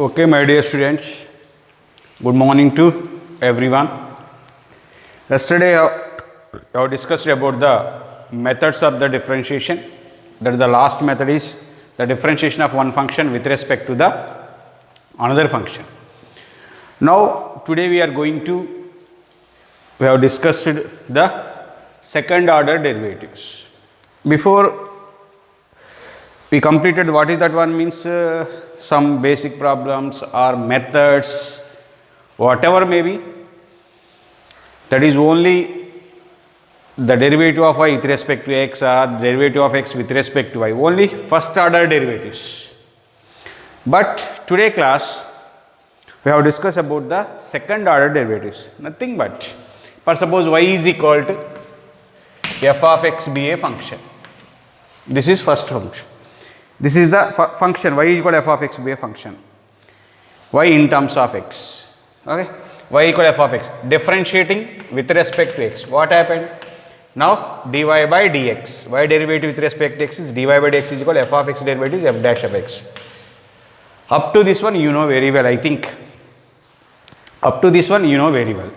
Okay, my dear students, good morning to everyone. Yesterday I have discussed about the methods of the differentiation. That is the last method is the differentiation of one function with respect to the another function. Now today we have discussed the second order derivatives. Before we completed what is that one means some basic problems or methods, whatever may be, that is only the derivative of y with respect to x or derivative of x with respect to y, only first order derivatives. But today class we have discussed about the second order derivatives, nothing but, for suppose y is equal to f of x be a function. This is first function. This is the function y is equal to f of x be a function. Y in terms of x. Okay. Y equal to f of x. Differentiating with respect to x. What happened? Now dy by dx. Y derivative with respect to x is dy by dx is equal to f of x derivative is f dash of x. Up to this one you know very well, I think. Up to this one you know very well.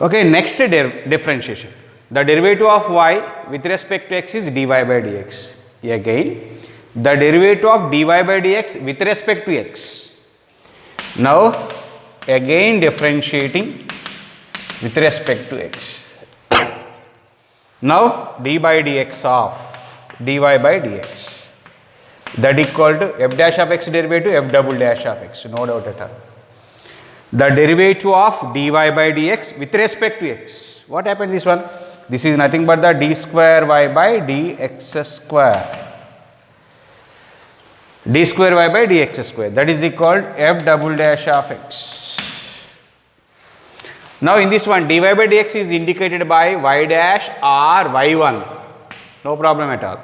Okay. Next differentiation. The derivative of y with respect to x is dy by dx. Again, the derivative of dy by dx with respect to x. Now, again differentiating with respect to x. Now, d by dx of dy by dx, that equal to f dash of x derivative f double dash of x, no doubt at all. The derivative of dy by dx with respect to x. What happened this one? This is nothing but the d square y by dx square. D square y by dx square, that is equal to f double dash of x. Now in this one dy by dx is indicated by y dash or y1, no problem at all.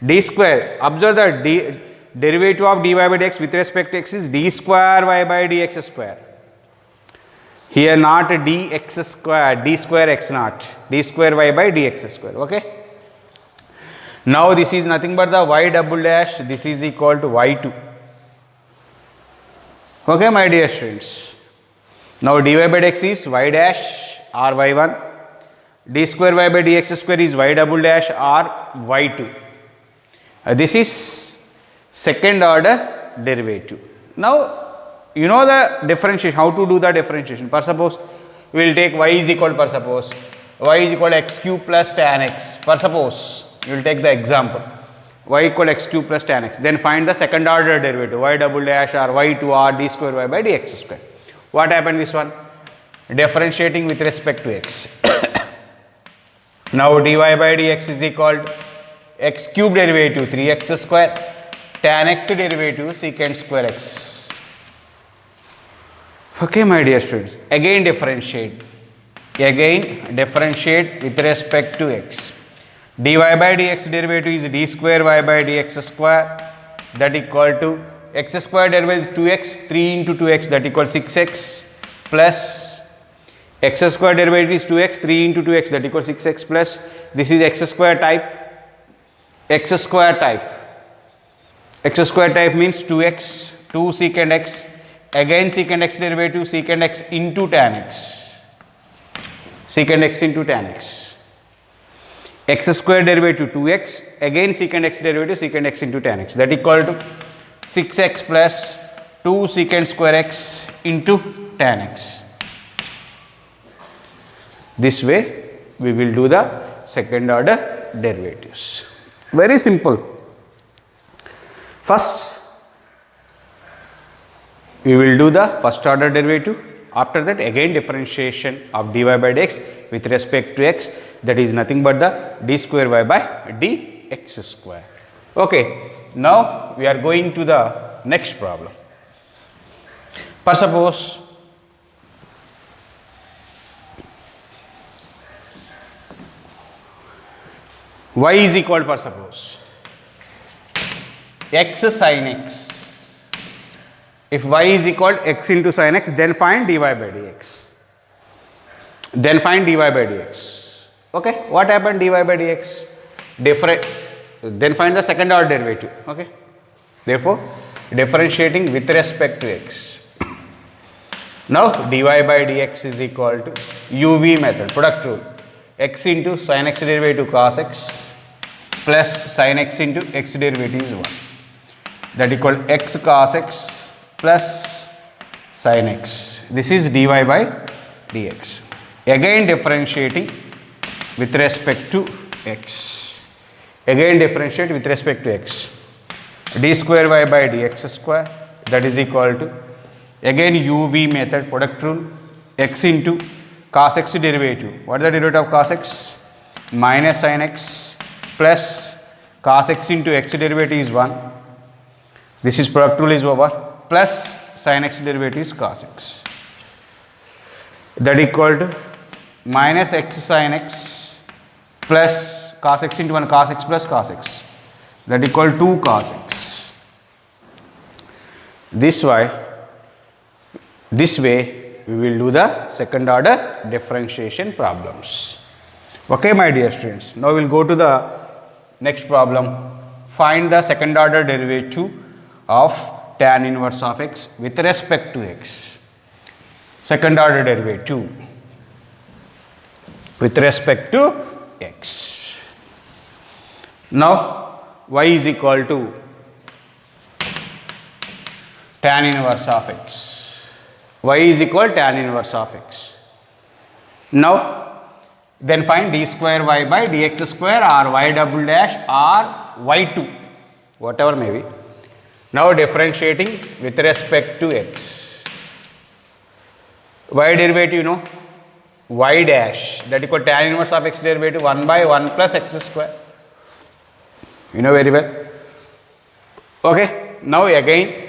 D square, observe the derivative of dy by dx with respect to x is d square y by dx square. Here not dx square, d square x naught, d square y by dx square. Okay. Now this is nothing but the y double dash, this is equal to y2. Okay, my dear students. Now dy by dx is y dash or y1, d square y by dx square is y double dash or y2. This is second order derivative. Now you know the differentiation, how to do the differentiation. For suppose we will take y is equal to, for suppose y is equal to x cube plus tan x. For suppose you will take the example y equal to x cube plus tan x. Then find the second order derivative y double dash or y2 or d square y by dx square. What happened this one? Differentiating with respect to x. Now dy by dx is equal to x cube derivative 3x square, tan x derivative secant square x. Okay, my dear students, again differentiate with respect to x. Dy by dx derivative is d square y by dx square, that equal to x square derivative 2x, 3 into 2x, that equals 6x, plus x square derivative is 2x, 3 into 2x, that equals 6x, plus this is x square type means 2x, 2 secant x, again secant x derivative secant x into tan x, x square derivative 2x, again secant x derivative secant x into tan x, that equal to 6x plus 2 secant square x into tan x. This way we will do the second order derivatives. Very simple. First we will do the first order derivative. After that again differentiation of dy by dx with respect to x, that is nothing but the d square y by dx square. Okay. Now we are going to the next problem. For suppose y is equal to, for suppose x sin x. If y is equal to x into sin x, then find dy by dx. Okay, what happened dy by dx? Then find the second order derivative. Okay, therefore differentiating with respect to x. Now dy by dx is equal to uv method, product rule, x into sin x derivative cos x plus sin x into x derivative is 1. That equal x cos x plus sin x. This is dy by dx. Again differentiating with respect to x. Again differentiate with respect to x. D square y by dx square, that is equal to again uv method, product rule, x into cos x derivative. What is the derivative of cos x? Minus sin x plus cos x into x derivative is 1. This is product rule is over, plus sin x derivative is cos x. That equal to minus x sin x plus cos x into 1 cos x plus cos x. That equal to 2 cos x. This way we will do the second order differentiation problems. Okay, my dear students. Now we will go to the next problem. Find the second order derivative of tan inverse of x with respect to x. Second order derivative with respect to x. Now y is equal to tan inverse of x. Y is equal tan inverse of x. Now then find d square y by dx square or y double dash or y2, whatever may be. Now differentiating with respect to x. Y derivative, you know, y dash, that equal tan inverse of x derivative 1 by 1 plus x square. You know very well. Okay, now again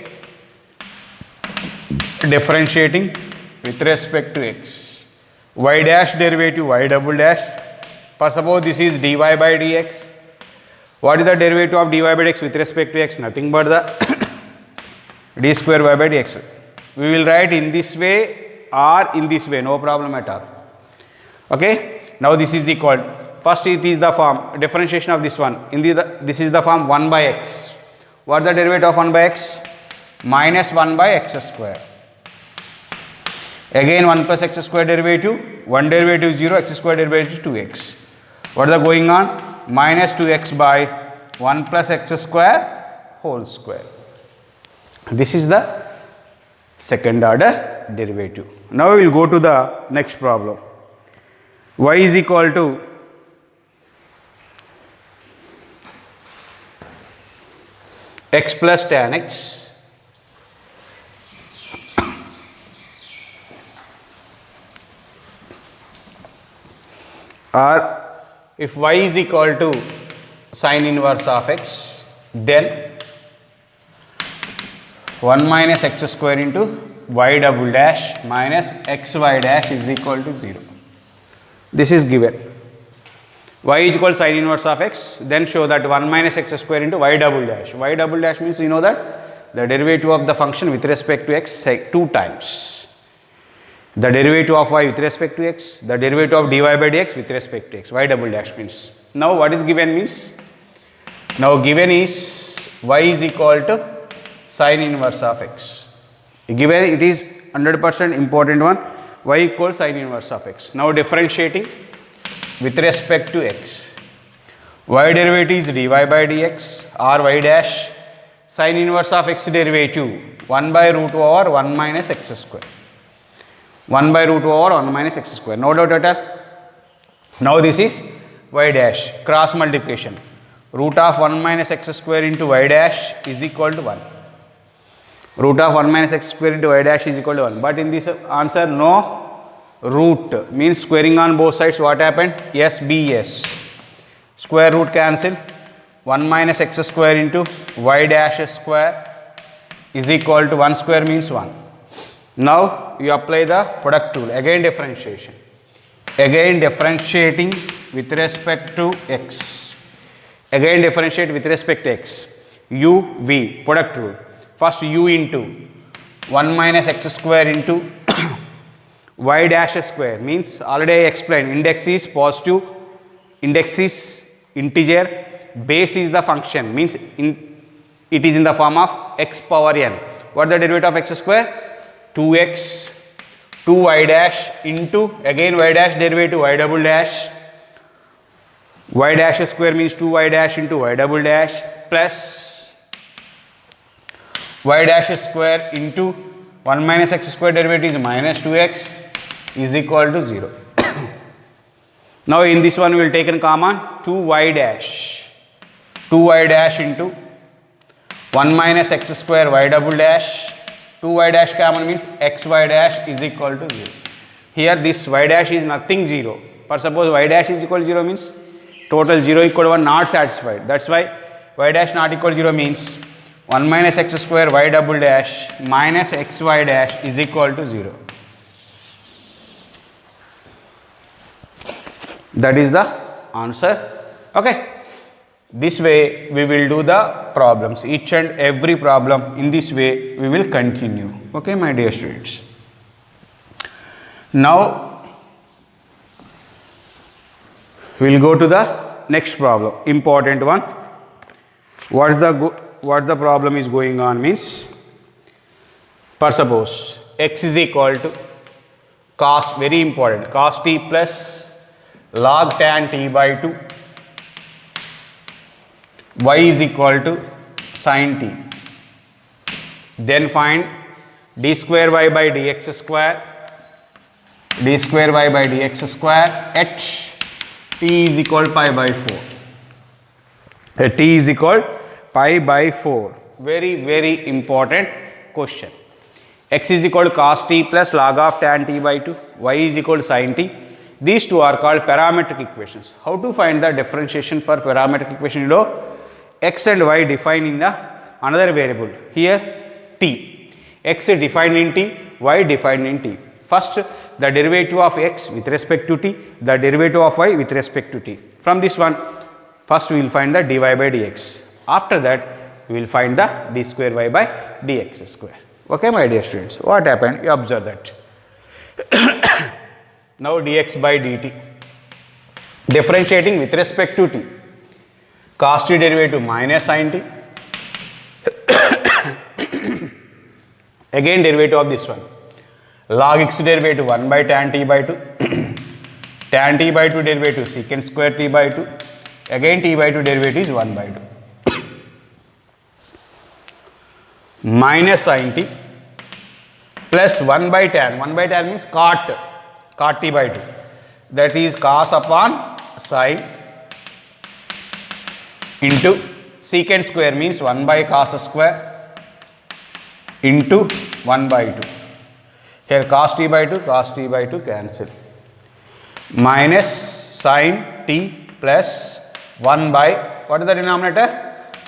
differentiating with respect to x. Y dash derivative y double dash. For suppose this is dy by dx. What is the derivative of dy by dx with respect to x? Nothing but the d square y by dx. We will write in this way or in this way, no problem at all. Okay. Now this is equal. First it is the form differentiation of this one. This is the form 1 by x. What is the derivative of 1 by x? Minus 1 by x square. Again 1 plus x square derivative, 1 derivative is 0, x square derivative is 2x. What is the going on? Minus 2x by 1 plus x square whole square. This is the second order derivative. Now we will go to the next problem. Y is equal to x plus tan x or if y is equal to sin inverse of x, then 1 minus x square into y double dash minus xy dash is equal to 0. This is given. Y is equal to sin inverse of x, then show that 1 minus x square into y double dash. Y double dash means you know that the derivative of the function with respect to x 2 times. The derivative of y with respect to x, the derivative of dy by dx with respect to x. Y double dash means. Now what is given means? Now given is y is equal to sin inverse of x. Given it is 100% important one, y equals sin inverse of x. Now differentiating with respect to x. Y derivative is dy by dx or y dash sin inverse of x derivative 1 by root over 1 minus x square. 1 by root over 1 minus x square. No doubt at all. Now this is y dash cross multiplication. Root of 1 minus x square into y dash is equal to 1. Root of 1 minus x square into y dash is equal to 1. But in this answer no root means squaring on both sides. What happened? Yes, b, yes. Square root cancel. 1 minus x square into y dash square is equal to 1 square means 1. Now you apply the product rule. Again differentiation. Again differentiating with respect to x. Again differentiate with respect to x. U, v, product rule. First u into 1 minus x square into y dash square means already I explained index is positive, index is integer, base is the function means it is in the form of x power n. What is the derivative of x square? 2x 2y dash into again y dash derivative y double dash. Y dash square means 2y dash into y double dash plus y dash square into 1 minus x square derivative is minus 2x is equal to 0. Now in this one we will take in common 2y dash into 1 minus x square y double dash. 2y dash common means xy dash is equal to 0. Here this y dash is nothing 0. For suppose y dash is equal to 0 means total 0 equal to 1 not satisfied. That's why y dash not equal to 0 means 1 minus x square y double dash minus xy dash is equal to 0. That is the answer. Okay. This way we will do the problems, each and every problem in this way we will continue. Okay, my dear students. Now we will go to the next problem, important one. What the problem is going on means, for suppose x is equal to cos, very important, cos t plus log tan t by 2, y is equal to sin t. Then find d square y by dx square at t is equal pi by 4. At t is equal pi by 4. Very important question. X is equal to cos t plus log of tan t by 2, y is equal to sin t. These two are called parametric equations. How to find the differentiation for parametric equation? You know, x and y defined in the another variable, here t. X defined in t, y defined in t. First the derivative of x with respect to t, the derivative of y with respect to t. From this one, first we will find the dy by dx. After that we will find the d square y by dx square. Okay, my dear students, what happened? You observe that. Now dx by dt, differentiating with respect to t, cos t derivative minus sin t, again derivative of this one, log x derivative 1 by tan t by 2, tan t by 2 derivative secant square t by 2, again t by 2 derivative is 1 by 2, minus sin t plus 1 by tan means cot t by 2, that is cos upon sin into secant square means 1 by cos square into 1 by 2. Here cos t by 2 cancel, minus sin t plus 1 by, what is the denominator?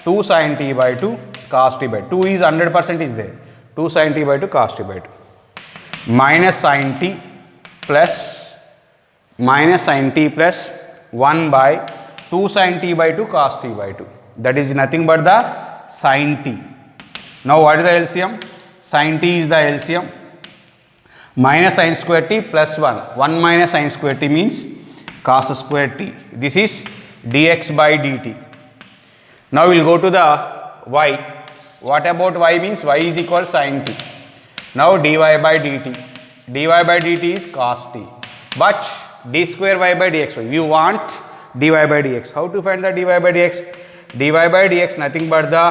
2 sin t by 2 cos t by 2 is 100% is there, 2 sin t by 2 cos t by 2, minus sin t plus 1 by 2 sin t by 2 cos t by 2, that is nothing but the sin t. Now what is the LCM? Sin t is the LCM, minus sin square t plus 1 minus sin square t means cos square t. This is dx by dt. Now we will go to the y. What about y means? Y is equal to sin t. Now dy by dt is cos t, but d square y by dx, you want dy by dx. How to find the dy by dx? Dy by dx nothing but the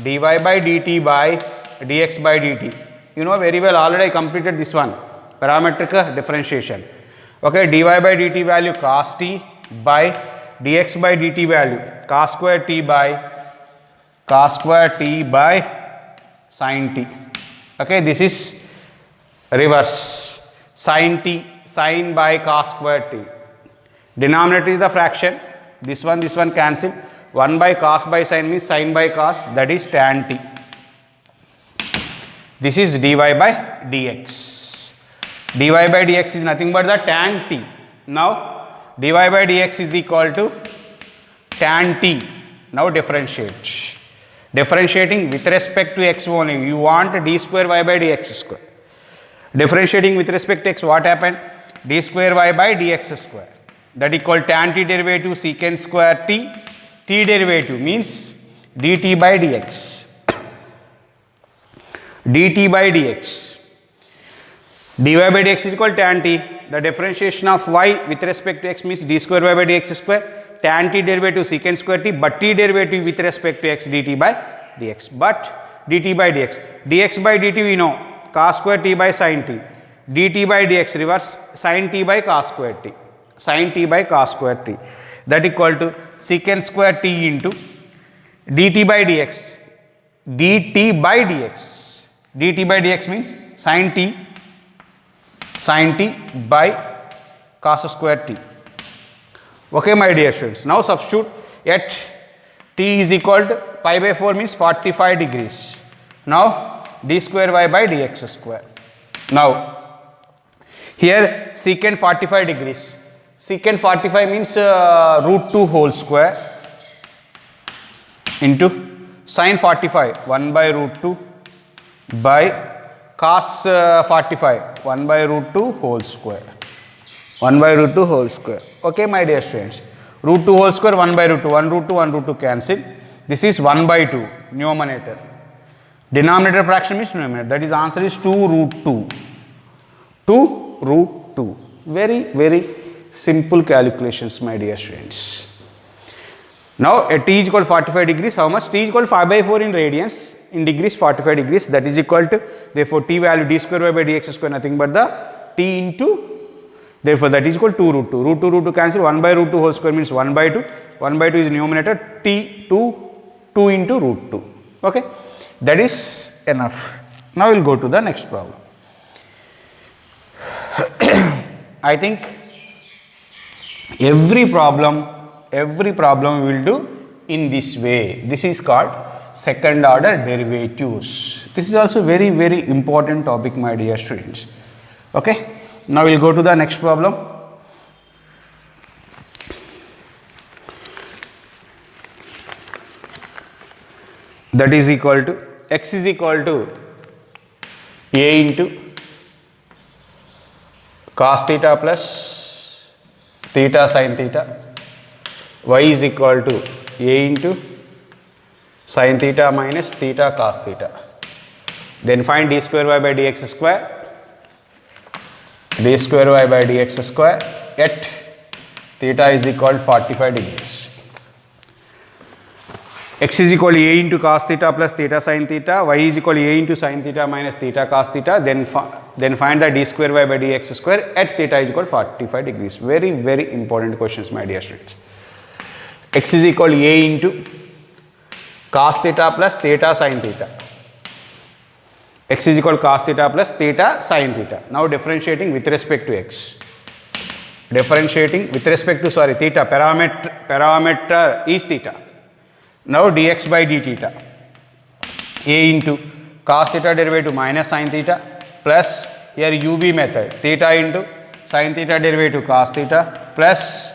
dy by dt by dx by dt. You know very well, already I completed this one, parametric differentiation. Okay, dy by dt value cos t by dx by dt value cos square t by sin t. Okay, this is reverse, sin by cos square t. Denominator is the fraction, this one cancel, 1 by cos by sin means sin by cos, that is tan t. This is dy by dx. Dy by dx is nothing but the tan t. Now dy by dx is equal to tan t. Now differentiate. Differentiating with respect to x only, you want d square y by dx square. Differentiating with respect to x, what happened? D square y by dx square, that equal tan t derivative secant square t, t derivative means dt by dx, dt by dx, dy by dx is equal to tan t. The differentiation of y with respect to x means d square y by dx square, tan t derivative secant square t, but t derivative with respect to x dt by dx, but dt by dx, dx by dt we know cos square t by sin t, dt by dx reverse sin t by cos square t, sin t by cos square t, that equal to secant square t into dt by dx, dt by dx, dt by dx means sin t by cos square t. Okay, my dear students, now substitute at t is equal to pi by 4 means 45 degrees. Now d square y by dx square. Now here secant 45 degrees, secant 45 means root 2 whole square into sin 45 1 by root 2 by cos 45 1 by root 2 whole square, 1 by root 2 whole square. Okay, my dear students, root 2 whole square 1 by root 2, 1 root 2 1 root 2 cancel, this is 1 by 2 numerator, denominator fraction means numerator, that is answer is 2 root 2, 2 root 2. Very simple calculations, my dear students. Now at t is equal to 45 degrees, how much? T is equal to 5 by 4 in radians, in degrees 45 degrees, that is equal to, therefore t value d square y by dx square nothing but the t into, therefore that is equal to 2 root 2, root 2 root 2 cancel, 1 by root 2 whole square means 1 by 2, 1 by 2 is numerator, t 2 into root 2. Okay, that is enough. Now we will go to the next problem. I think every problem we will do in this way. This is called second order derivatives. This is also very important topic, my dear students. Okay, now we will go to the next problem. That is equal to x is equal to a into cos theta plus theta sin theta, y is equal to a into sin theta minus theta cos theta. Then find d square y by dx square, d square y by dx square at theta is equal to 45 degrees. X is equal to a into cos theta plus theta sin theta, y is equal to a into sin theta minus theta cos theta, then find the d square y by dx square at theta is equal to 45 degrees. Very important questions, my dear students. X is equal to a into cos theta plus theta sin theta, x is equal to cos theta plus theta sin theta. Now differentiating with respect to x, differentiating with respect to theta, parameter is theta. Now dx by d theta, a into cos theta derivative minus sin theta plus here uv method, theta into sin theta derivative cos theta plus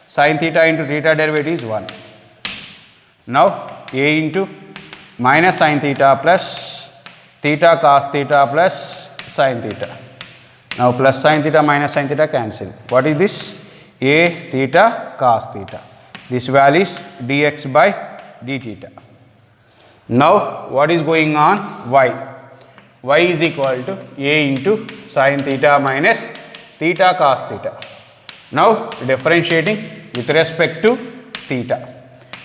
sin theta into theta derivative is 1. Now a into minus sin theta plus theta cos theta plus sin theta. Now plus sin theta minus sin theta cancel. What is this? A theta cos theta. This value is dx by d theta. Now what is going on? Y is equal to a into sin theta minus theta cos theta. Now differentiating with respect to theta.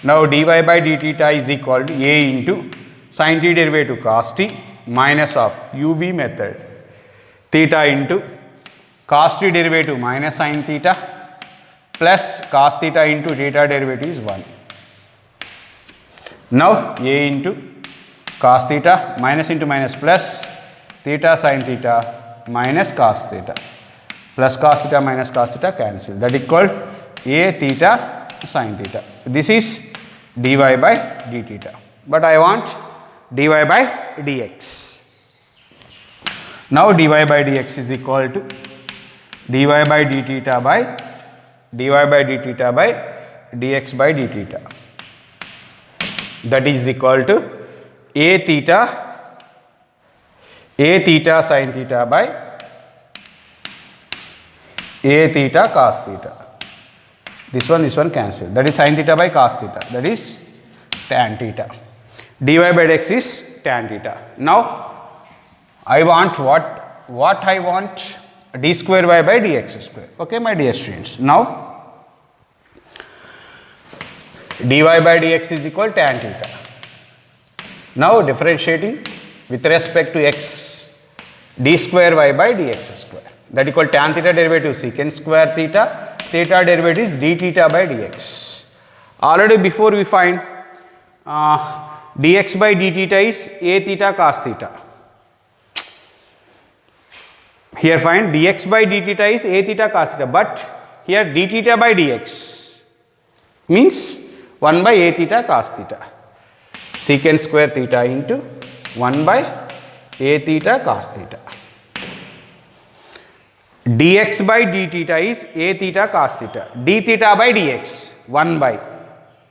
Now dy by d theta is equal to a into sin t derivative cos t minus of uv method, theta into cos t derivative minus sin theta plus cos theta into theta derivative is 1. Now a into cos theta minus into minus plus theta sin theta minus cos theta, plus cos theta minus cos theta cancel, that equal a theta sin theta. This is dy by d theta, but I want dy by dx. Now dy by dx is equal to dy by d theta by dx by d theta, that is equal to a theta sin theta by a theta cos theta. This one cancel, that is sin theta by cos theta, that is tan theta. dy by dx is tan theta. Now I want what I want, d square y by dx square. Okay, my dear students. Now dy by dx is equal tan theta. Now differentiating with respect to x, d square y by dx square, that equal tan theta derivative secant square theta, theta derivative is d theta by dx. Already before we find dx by d theta is a theta cos theta. Here find dx by d theta is a theta cos theta, but here d theta by dx means 1 by a theta cos theta, secant square theta into 1 by a theta cos theta. Dx by d theta is a theta cos theta, d theta by dx 1 by.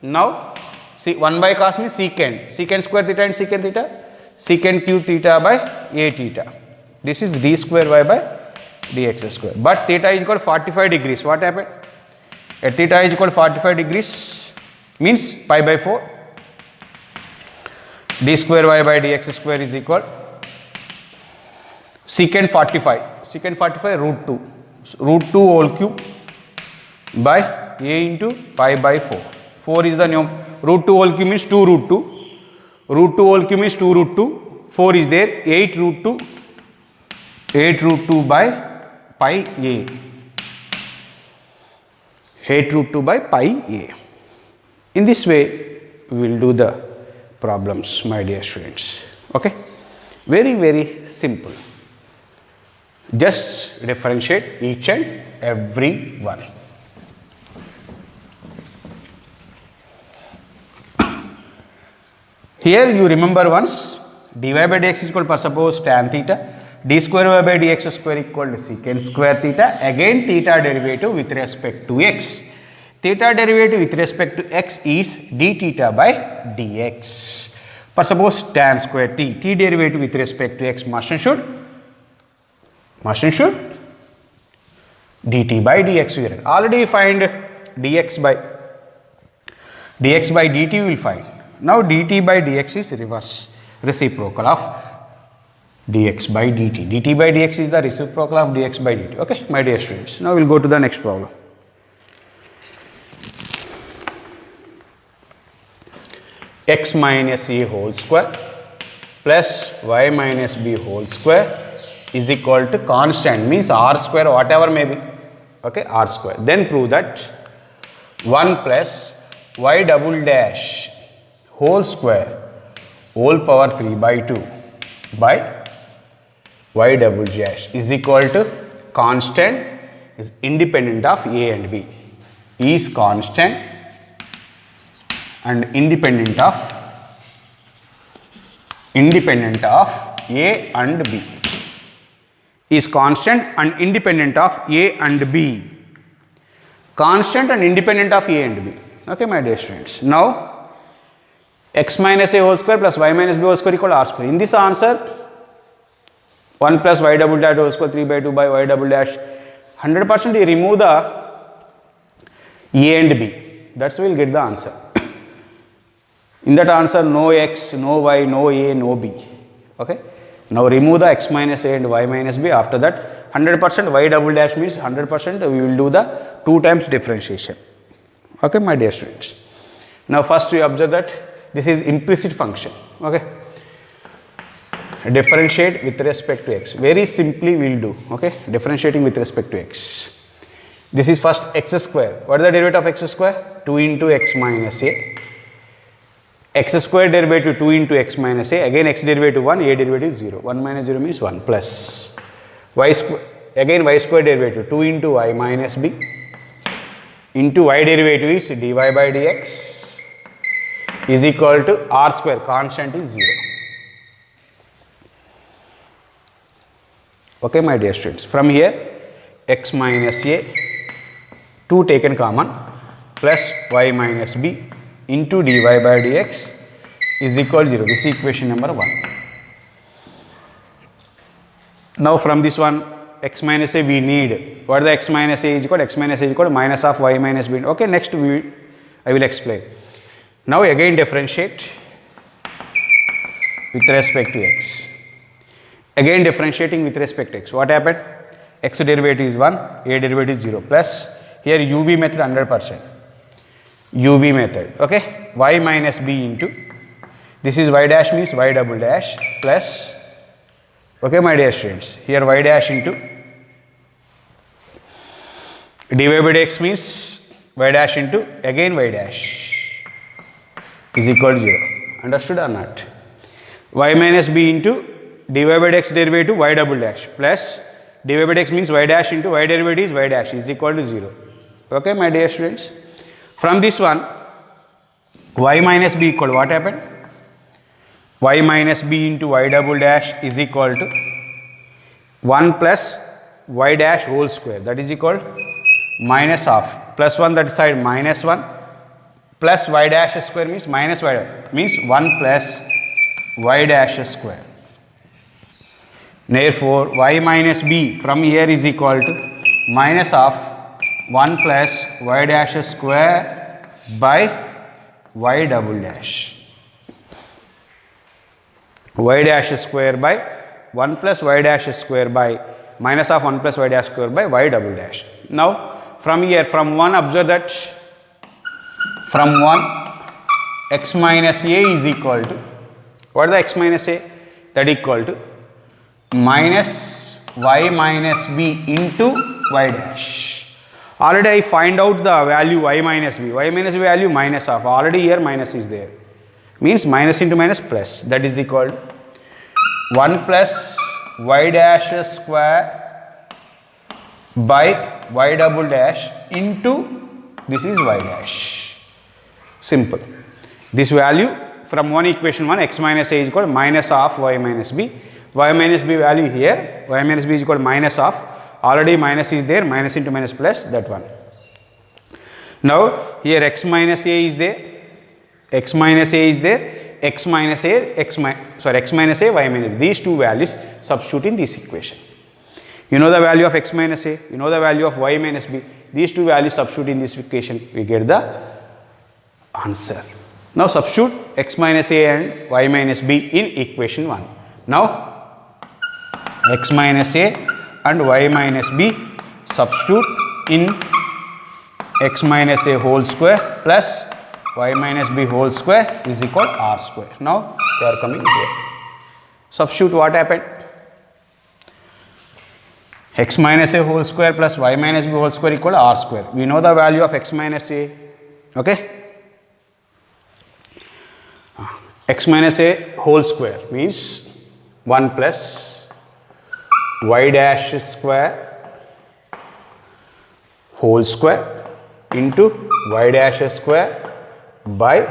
Now see 1 by cos means secant square theta and secant theta, secant cube theta by a theta. This is d square y by dx square. But theta is equal to 45 degrees. What happened? At theta is equal to 45 degrees means pi by 4. D square y by dx square is equal secant 45 root 2 whole cube by a into pi by 4. 4 is the norm. Root 2 whole cube means 2 root 2. Root 2 whole cube means 2 root 2. 4 is there. 8 root 2. 8 root 2 by pi a. 8 root 2 by pi a. In this way, we will do the problems, my dear students. Okay? Very, very simple. Just differentiate each and every one. Here you remember once dy by dx is equal to, suppose tan theta, d square y by dx square equal to secant square theta, again theta derivative with respect to x. Theta derivative with respect to x is d theta by dx. For suppose tan square t derivative with respect to x must and should dt by dx we write. Already find dx by dt we will find. Now dt by dx is reverse reciprocal of dx by dt. dt by dx is the reciprocal of dx by dt. Okay, my dear students. Now we will go to the next problem. X minus a whole square plus y minus b whole square is equal to constant, means r square whatever may be. Okay, r square. Then prove that 1 plus y double dash whole square whole power 3 by 2 by y double dash is equal to constant is independent of a and b, is constant and independent of a and b, is constant and independent of a and b, constant and independent of a and b. Okay, my dear students. Now x minus a whole square plus y minus b whole square equal to r square. In this answer 1 plus y double dash whole square 3 by 2 by y double dash 100% you remove the a and b, that's why we will get the answer. In that answer no x, no y, no a, no b. Okay. Now remove the x minus a and y minus b. After that 100% y double dash means 100% we will do the 2 times differentiation. Okay, my dear students. Now first we observe that this is implicit function. Okay. Differentiate with respect to x. Very simply we will do. Okay. Differentiating with respect to x. This is first x square. What is the derivative of x square? 2 into x minus a. X square derivative 2 into x minus a, again x derivative 1, a derivative 0. 1 minus 0 means 1 plus y square, again y square derivative 2 into y minus b into y derivative is dy by dx is equal to r square, constant is 0. Okay, my dear students. From here x minus a 2 taken common plus y minus b into dy by dx is equal to 0. This is equation number 1. Now from this one x minus a we need, what is the x minus a is equal to? X minus a is equal to minus of y minus b. Okay, next I will explain. Now again differentiate with respect to x. Again differentiating with respect to x. What happened? X derivative is 1, a derivative is 0 plus here uv method 100%. uv method, okay, y minus b into this is y dash means y double dash plus, okay my dear students, here y dash into dy by dx means y dash into again y dash is equal to 0. Understood or not? Y minus b into dy by dx derivative y double dash plus dy by dx means y dash into y derivative is y dash is equal to 0. Okay my dear students. From this one y minus b equal what happened? Y minus b into y double dash is equal to 1 plus y dash whole square, that is equal minus half, plus 1 that side minus 1 plus y dash square means minus y means 1 plus y dash square. Therefore y minus b from here is equal to minus half 1 plus y dash square by y double dash. Y dash square by 1 plus y dash square by minus of 1 plus y dash square by y double dash. Now from here from 1 observe that from 1 x minus a is equal to what is the x minus a? That equal to minus y minus b into y dash. Already I find out the value y minus b. Y minus b value minus of, already here minus is there. Means minus into minus plus, that is equal to 1 plus y dash square by y double dash into this is y dash. Simple. This value from one equation 1 x minus a is equal to minus of y minus b. Y minus b value here, y minus b is equal to minus of, already minus is there, minus into minus plus, that one. Now here x minus a is there, x minus a is there, x minus a, x minus a, y minus b. These two values substitute in this equation. You know the value of x minus a, you know the value of y minus b. These two values substitute in this equation, we get the answer. Now substitute x minus a and y minus b in equation 1. Now x minus a and y minus b substitute in x minus a whole square plus y minus b whole square is equal to r square. Now they are coming here. Substitute what happened? X minus a whole square plus y minus b whole square equal to r square. We know the value of x minus a. Okay. X minus a whole square means 1 plus y dash square whole square into y dash square by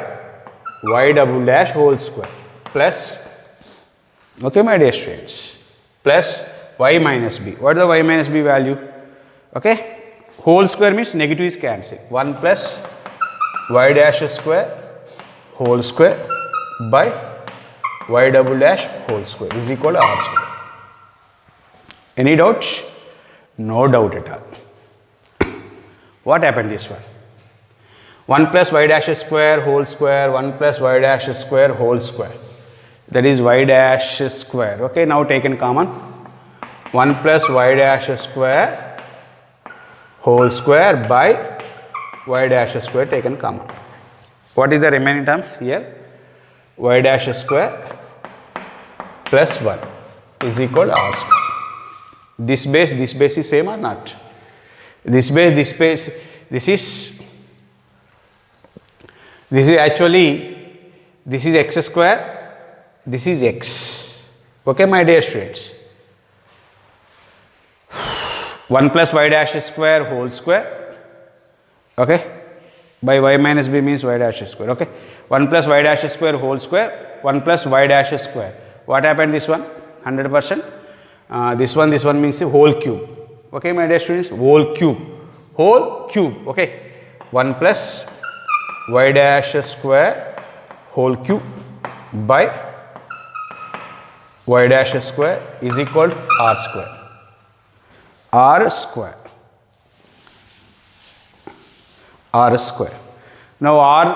y double dash whole square plus, okay my dear students, plus y minus b. What is the y minus b value? Okay, whole square means negative is cancelled. 1 plus y dash square whole square by y double dash whole square is equal to r square. Any doubts? No doubt at all. What happened this one? 1 plus y dash square whole square, 1 plus y dash square whole square, that is y dash square. Okay, now taken common, 1 plus y dash square whole square by y dash square taken common. What is the remaining terms here? Y dash square plus 1 is equal to r square. This base is same or not? This base, this is actually, this is x square, this is x. Okay my dear students. 1 plus y dash square whole square, okay, by y minus b means y dash square, okay. 1 plus y dash square whole square, 1 plus y dash square. What happened this one? 100%. This one means the whole cube. Okay my dear students, whole cube, okay. 1 plus y dash square whole cube by y dash square is equal to r square. R square. Now r,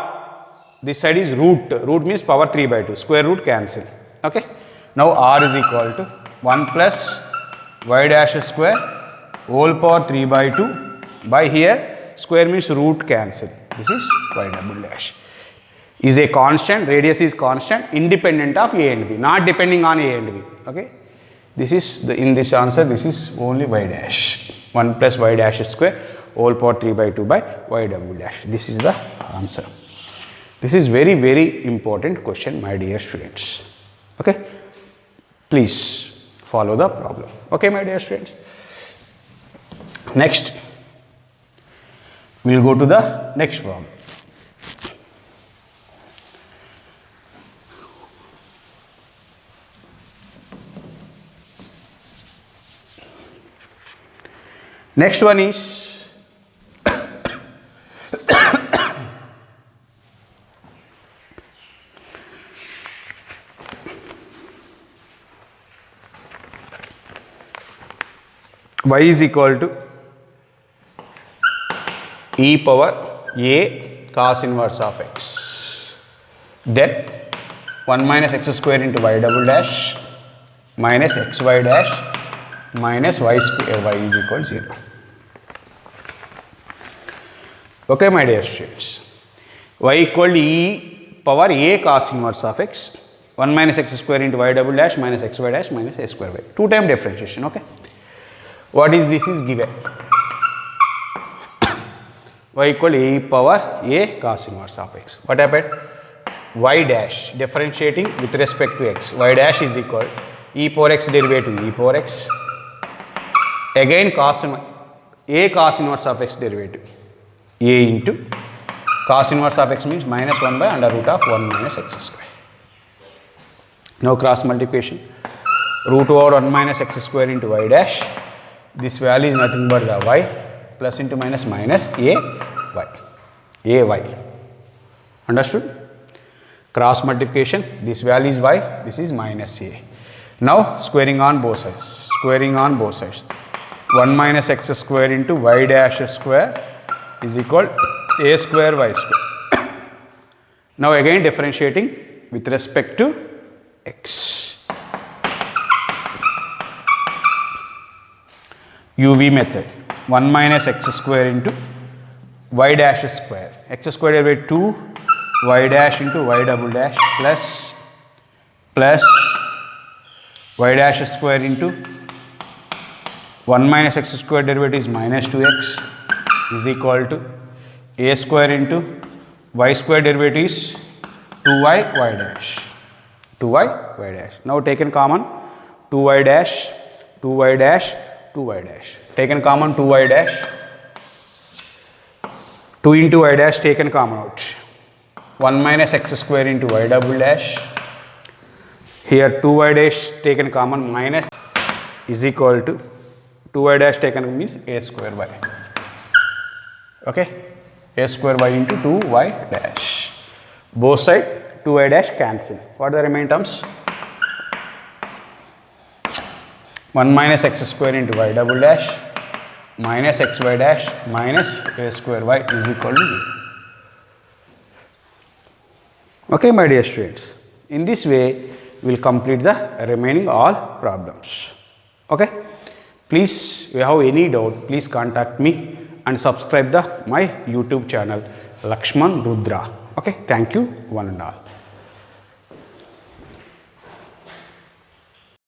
this side is root. Root means power 3 by 2. Square root cancel. Okay. Now r is equal to 1 plus y dash square whole power 3 by 2 by here square means root cancel. This is y double dash. Is a constant, radius is constant, independent of a and b, not depending on a and b. Okay. This is in this answer, this is only y dash. 1 plus y dash square whole power 3 by 2 by y double dash. This is the answer. This is very, very important question, my dear students. Okay. Please follow the problem. Okay, my dear students. Next, we will go to the next problem. Next one is y is equal to e power a cos inverse of x. Then 1 minus x square into y double dash minus xy dash minus y square y is equal to 0. Okay, my dear students. Y equal to e power a cos inverse of x. 1 minus x square into y double dash minus xy dash minus a square y. 2 time differentiation. Okay. What is this is given? Y equal to e power a cos inverse of x. What happened? Y dash differentiating with respect to x. Y dash is equal e power x derivative e power x. Again a cos inverse of x derivative a into cos inverse of x means minus 1 by under root of 1 minus x square. Now cross multiplication, root over 1 minus x square into y dash. This value is nothing but the y plus into minus minus a y. Understood? Cross multiplication, this value is y, this is minus a. Now squaring on both sides. 1 minus x square into y dash square is equal to a square y square. Now again differentiating with respect to x. UV method. 1 minus x square into y dash square. X square derivative 2 y dash into y double dash plus y dash square into 1 minus x square derivative is minus 2x is equal to a square into y square derivative is 2y y dash. 2y y dash. Now taken common 2y dash, 2y dash, 2y dash. Taken common 2y dash. 2 into y dash taken common out. 1 minus x square into y double dash. Here 2y dash taken common minus is equal to 2y dash taken means a square y. Okay. A square y into 2y dash. Both side 2y dash cancel. What are the remaining terms? 1 minus x square into y double dash minus xy dash minus a square y is equal to 0. Okay, my dear students. In this way, we will complete the remaining all problems. Okay. Please, if you have any doubt, please contact me and subscribe my YouTube channel Lakshman Rudra. Okay. Thank you one and all.